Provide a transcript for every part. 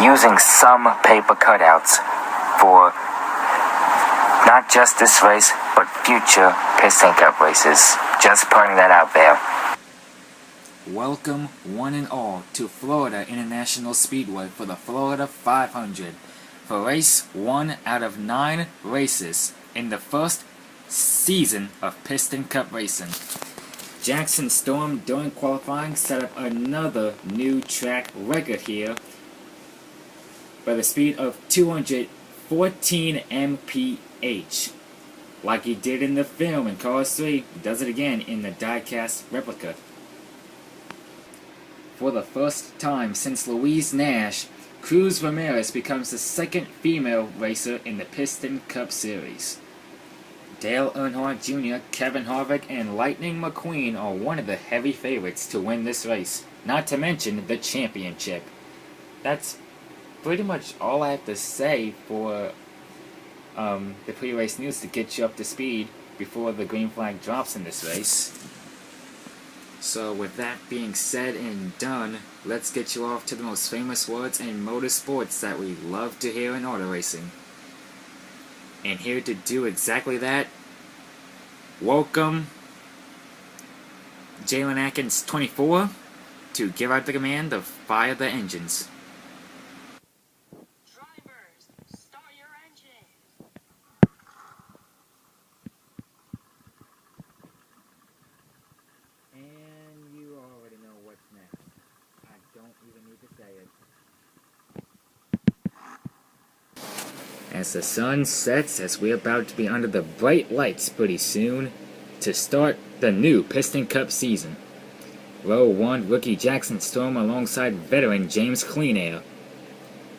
using some paper cutouts for not just this race, but future Piston Cup races. Just putting that out there. Welcome, one and all, to Florida International Speedway for the Florida 500 for race 1 out of 9 races in the first season of Piston Cup racing. Jackson Storm, during qualifying, set up another new track record here by the speed of 214 mph. Like he did in the film in Cars 3, he does it again in the diecast replica. For the first time since Louise Nash, Cruz Ramirez becomes the second female racer in the Piston Cup Series. Dale Earnhardt Jr., Kevin Harvick, and Lightning McQueen are one of the heavy favorites to win this race, not to mention the championship. That's pretty much all I have to say for the pre-race news to get you up to speed before the green flag drops in this race. So with that being said and done, let's get you off to the most famous words in motorsports that we love to hear in auto racing. And here to do exactly that, welcome Jalen Atkins 24 to give out the command to fire the engines. Drivers, start your engine. And you already know what's next. I don't even need to say it. As the sun sets, as we're about to be under the bright lights pretty soon, to start the new Piston Cup season. Row 1, rookie Jackson Storm alongside veteran James Cleanair.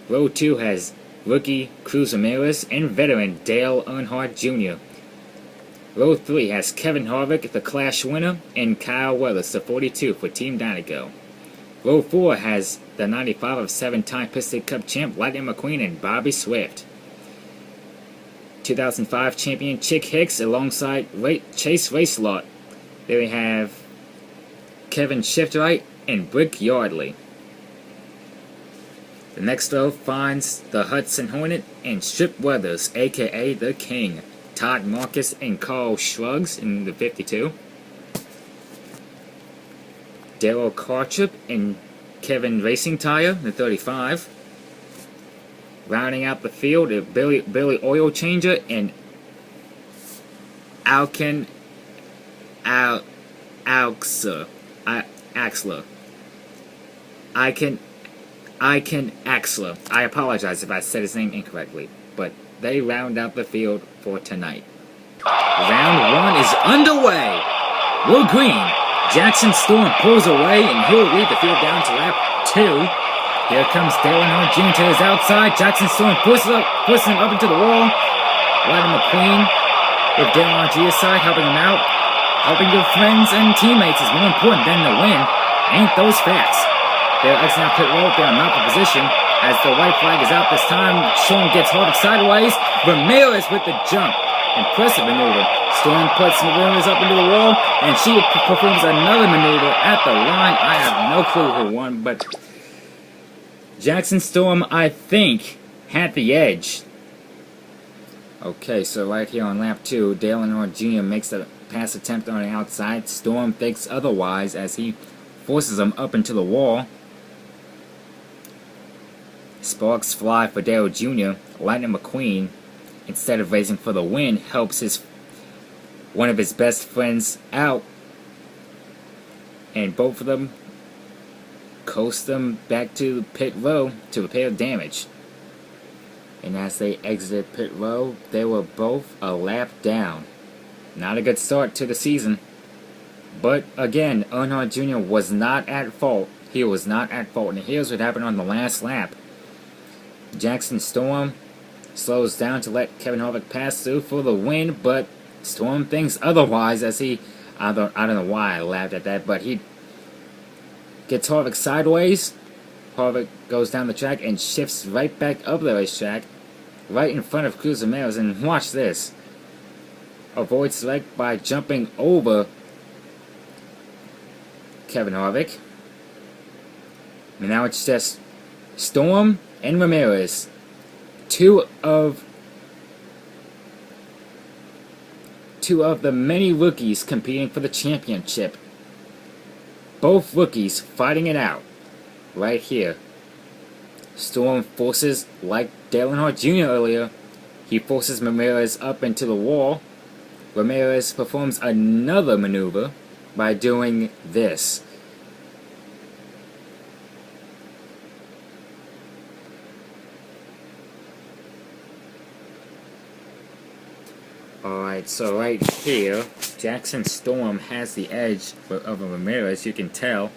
Row 2 has rookie Cruz Ramirez and veteran Dale Earnhardt Jr. Row 3 has Kevin Harvick, the Clash winner, and Kyle Weathers, the 42 for Team Dynaco. Row 4 has the 95 of 7-time Piston Cup champ Lightning McQueen and Bobby Swift. 2005 champion Chick Hicks alongside Chase Racelot. There we have Kevin Shiftwright and Brick Yardley. The next row finds the Hudson Hornet and Strip Weathers, aka The King, Todd Marcus and Carl Shrugs in the 52. Darrell Cartrup and Kevin Racing Tire, the 35. Rounding out the field, Billy Oil Changer and Alken Axler. Axler. I apologize if I said his name incorrectly, but they round out the field for tonight. Round 1 is underway. Will green. Jackson Storm pulls away, and he'll lead the field down to lap 2. Here comes Dale Earnhardt Jr. to his outside. Jackson Storm pushes him up into the wall. Lightning McQueen with Dale Earnhardt Jr.'s side, helping him out. Helping your friends and teammates is more important than the win. Ain't those facts? They're exiting out pit road. They're not in position. As the white flag is out this time, Storm gets Harvick sideways. Ramirez with the jump. Impressive maneuver. Storm puts Ramirez up into the wall, and she performs another maneuver at the line. I have no clue who won, but Jackson Storm, I think, had the edge. Okay, so right here on lap 2, Dale Earnhardt Jr. makes a pass attempt on the outside. Storm thinks otherwise as he forces him up into the wall. Sparks fly for Dale Jr. Lightning McQueen, instead of racing for the win, helps one of his best friends out. And both of them coast them back to pit row to repair damage. And as they exited pit row, they were both a lap down. Not a good start to the season. But again, Earnhardt Jr. was not at fault. He was not at fault. And here's what happened on the last lap. Jackson Storm slows down to let Kevin Harvick pass through for the win, but Storm thinks otherwise as he, I don't know why I laughed at that, but he gets Harvick sideways. Harvick goes down the track and shifts right back up the racetrack, right in front of Cruz Ramirez. And watch this. Avoids select by jumping over Kevin Harvick. And now it's just Storm and Ramirez, two of the many rookies competing for the championship. Both rookies fighting it out right here. Storm forces, like Dale Earnhardt Jr. earlier, he forces Ramirez up into the wall. Ramirez performs another maneuver by doing this. Alright, so right here, Jackson Storm has the edge of Ramirez, you can tell.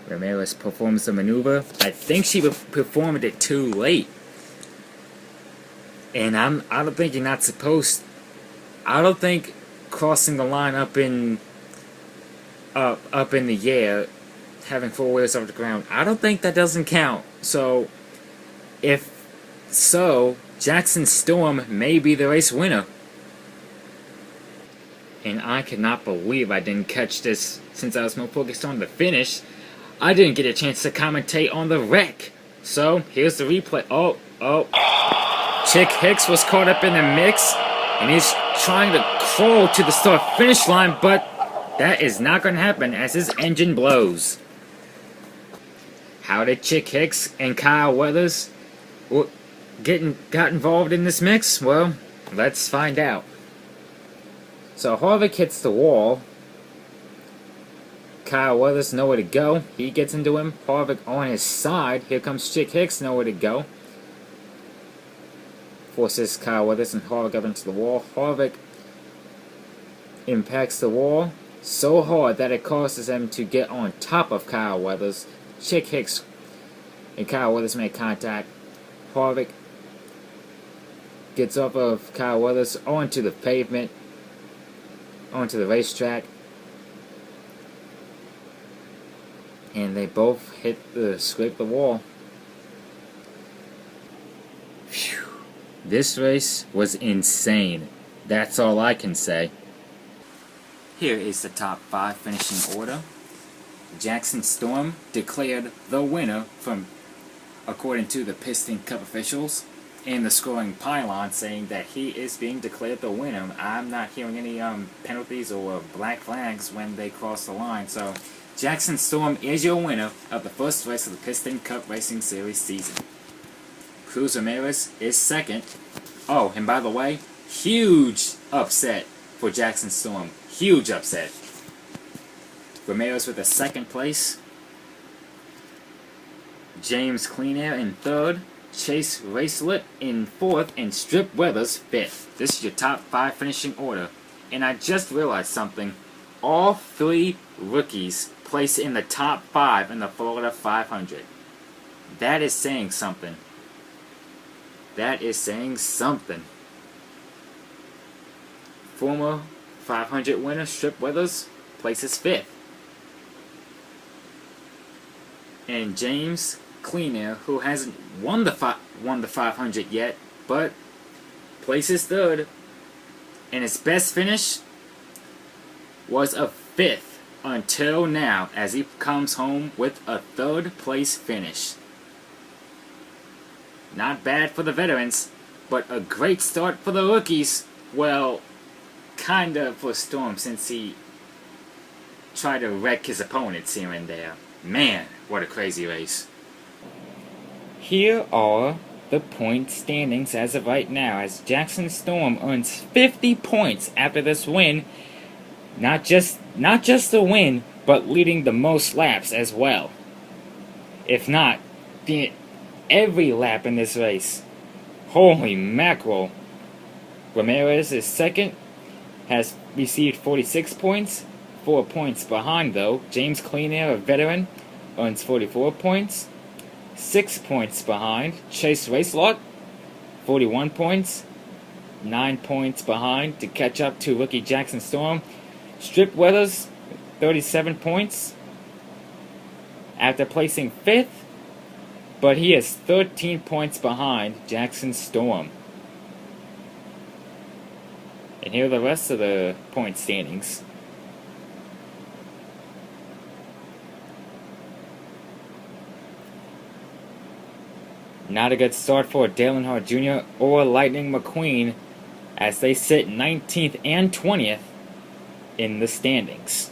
Ramirez performs the maneuver. I think she performed it too late. And I don't think you're not supposed... I don't think crossing the line up in the air, having 4 wheels off the ground, I don't think that doesn't count. So, if so, Jackson Storm may be the race winner. And I cannot believe I didn't catch this since I was more focused on the finish. I didn't get a chance to commentate on the wreck. So, here's the replay. Oh. Chick Hicks was caught up in the mix, and he's trying to crawl to the start-finish line, but that is not going to happen as his engine blows. How did Chick Hicks and Kyle Weathers got involved in this mix? Well, let's find out. So Harvick hits the wall. Kyle Weathers nowhere to go. He gets into him. Harvick on his side. Here comes Chick Hicks, nowhere to go. Forces Kyle Weathers and Harvick up into the wall. Harvick impacts the wall so hard that it causes him to get on top of Kyle Weathers. Chick Hicks and Kyle Weathers make contact. Harvick gets off of Kyle Weathers onto the pavement, onto the racetrack, and they both scrape the wall. Phew. This race was insane. That's all I can say. Here is the top 5 finishing order. Jackson Storm declared the winner according to the Piston Cup officials, and the scoring pylon saying that he is being declared the winner. I'm not hearing any penalties or black flags when they cross the line, so Jackson Storm is your winner of the first race of the Piston Cup Racing Series season. Cruz Ramirez is second. Oh, and by the way, huge upset for Jackson Storm. Huge upset. Ramirez with a second place. James Clean Air in third. Chase Racelet in fourth. And Strip Weathers fifth. This is your top 5 finishing order. And I just realized something. All 3 rookies placed in the top 5 in the Florida 500. That is saying something. That is saying something. Former 500 winner Strip Weathers places 5th. And James Clean Air, who hasn't won the 500 yet, but places 3rd. And his best finish was a 5th until now, as he comes home with a 3rd place finish. Not bad for the veterans, but a great start for the rookies. Well, kinda for Storm, since he tried to wreck his opponents here and there. Man, what a crazy race. Here are the point standings as of right now, as Jackson Storm earns 50 points after this win. Not just the win, but leading the most laps as well. If not, every lap in this race. Holy mackerel. Ramirez is second, has received 46 points, 4 points behind though. James Clean Air, a veteran, earns 44 points, 6 points behind. Chase Racelot, 41 points, 9 points behind to catch up to rookie Jackson Storm. Strip Weathers, 37 points after placing 5th. But he is 13 points behind Jackson Storm. And here are the rest of the point standings. Not a good start for Dale Earnhardt Jr. or Lightning McQueen as they sit 19th and 20th in the standings.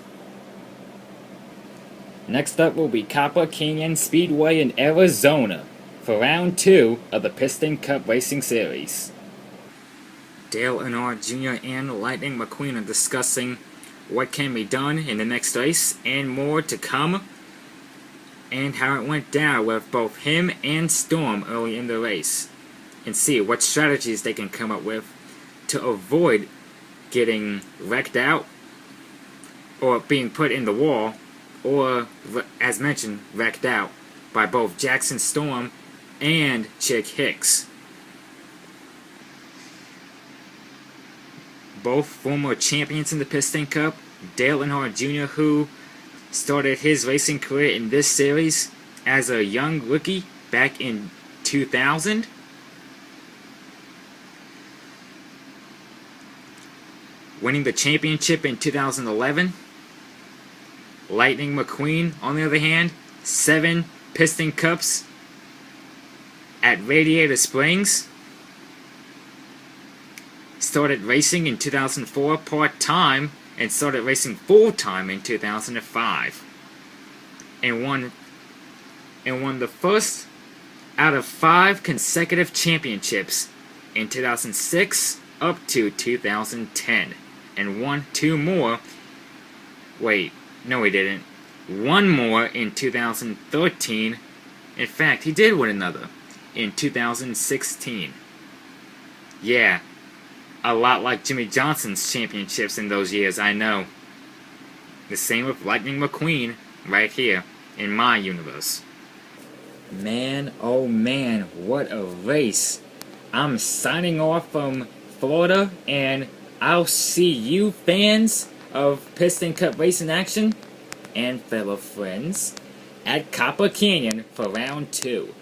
Next up will be Copper Canyon Speedway in Arizona for round 2 of the Piston Cup Racing Series. Dale Earnhardt Jr. and Lightning McQueen are discussing what can be done in the next race and more to come, and how it went down with both him and Storm early in the race, and see what strategies they can come up with to avoid getting wrecked out or being put in the wall, or, as mentioned, wrecked out by both Jackson Storm and Chick Hicks. Both former champions in the Piston Cup, Dale Earnhardt Jr., who started his racing career in this series as a young rookie back in 2000. Winning the championship in 2011. Lightning McQueen, on the other hand, 7 Piston Cups at Radiator Springs. Started racing in 2004 part-time and started racing full-time in 2005. And won the first out of 5 consecutive championships in 2006 up to 2010. And won 2 more. Wait, no he didn't. 1 more in 2013. In fact, he did win another in 2016. Yeah, a lot like Jimmy Johnson's championships in those years, I know. The same with Lightning McQueen right here in my universe. Man, oh man, what a race. I'm signing off from Florida, and I'll see you fans of Piston Cup racing action and fellow friends at Copper Canyon for round 2.